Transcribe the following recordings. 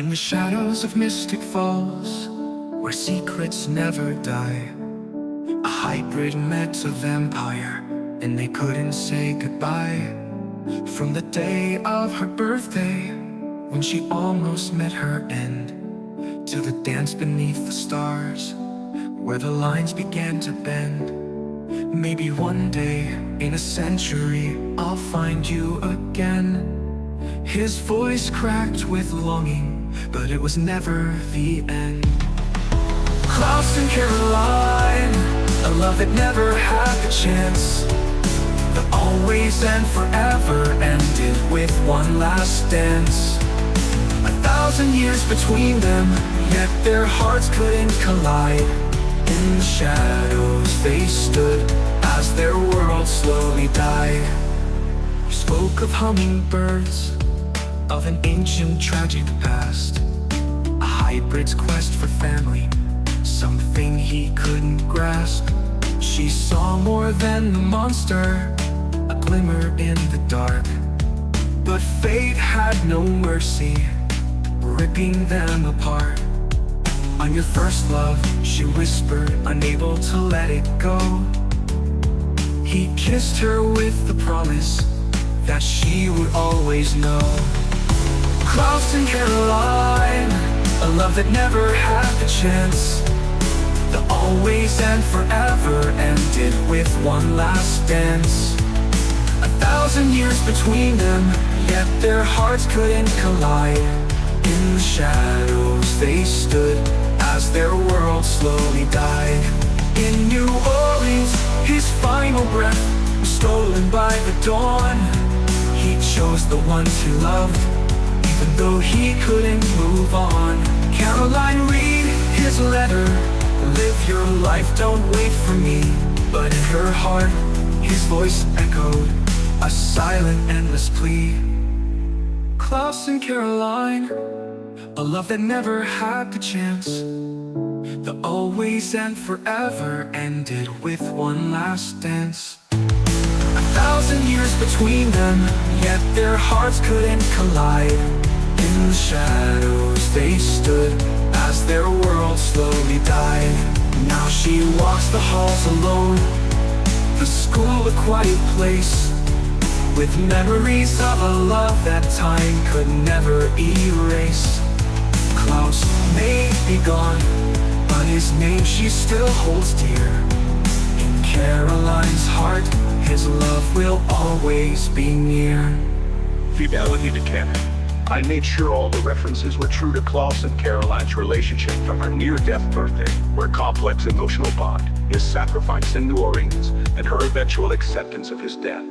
In the shadows of mystic falls, where secrets never die, a hybrid met a vampire, and they couldn't say goodbye. From the day of her birthday, when she almost met her end, to the dance beneath the stars, where the lines began to bend. Maybe one day, in a century, I'll find you again. His voice cracked with longing, but it was never the end. Klaus and Caroline, a love that never had the chance, that always and forever ended with one last dance. 1,000 years between them, yet their hearts couldn't collide. In the shadows they stood, as their world slowly died. He spoke of hummingbirds, of an ancient tragic past, a hybrid's quest for family, something he couldn't grasp. She saw more than the monster, a glimmer in the dark, but fate had no mercy, ripping them apart. I'm your first love, she whispered, unable to let it go. He kissed her with the promise that she would always know. Klaus and Caroline, a love that never had the chance, that always and forever ended with one last dance. 1,000 years between them, yet their hearts couldn't collide. In the shadows they stood, as their world slowly died. In New Orleans, his final breath was stolen by the dawn. He chose the ones he loved, even though he couldn't move on. Caroline, read his letter, live your life, don't wait for me. But in her heart, his voice echoed, a silent, endless plea. Klaus and Caroline, a love that never had the chance, that always and forever ended with one last dance. 1,000 years between them, yet their hearts couldn't collide. In the shadows they stood, as their world slowly died. Now she walks the halls alone, the school a quiet place, with memories of a love that time could never erase. Klaus may be gone, but his name she still holds dear. In Caroline's heart, his love will always be near. Fidelity to canon. I made sure all the references were true to Klaus and Caroline's relationship from her near-death birthday, where complex emotional bond, his sacrifice in New Orleans, and her eventual acceptance of his death.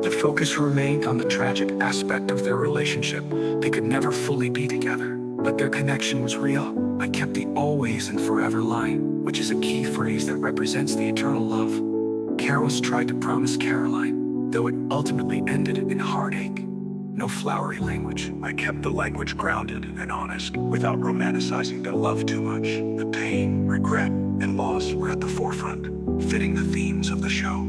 The focus remained on the tragic aspect of their relationship. They could never fully be together, but their connection was real. I kept the always and forever line, which is a key phrase that represents the eternal love Carols tried to promise Caroline, though it ultimately ended in heartache. No flowery language. I kept the language grounded and honest, without romanticizing their love too much. The pain, regret, and loss were at the forefront, fitting the themes of the show.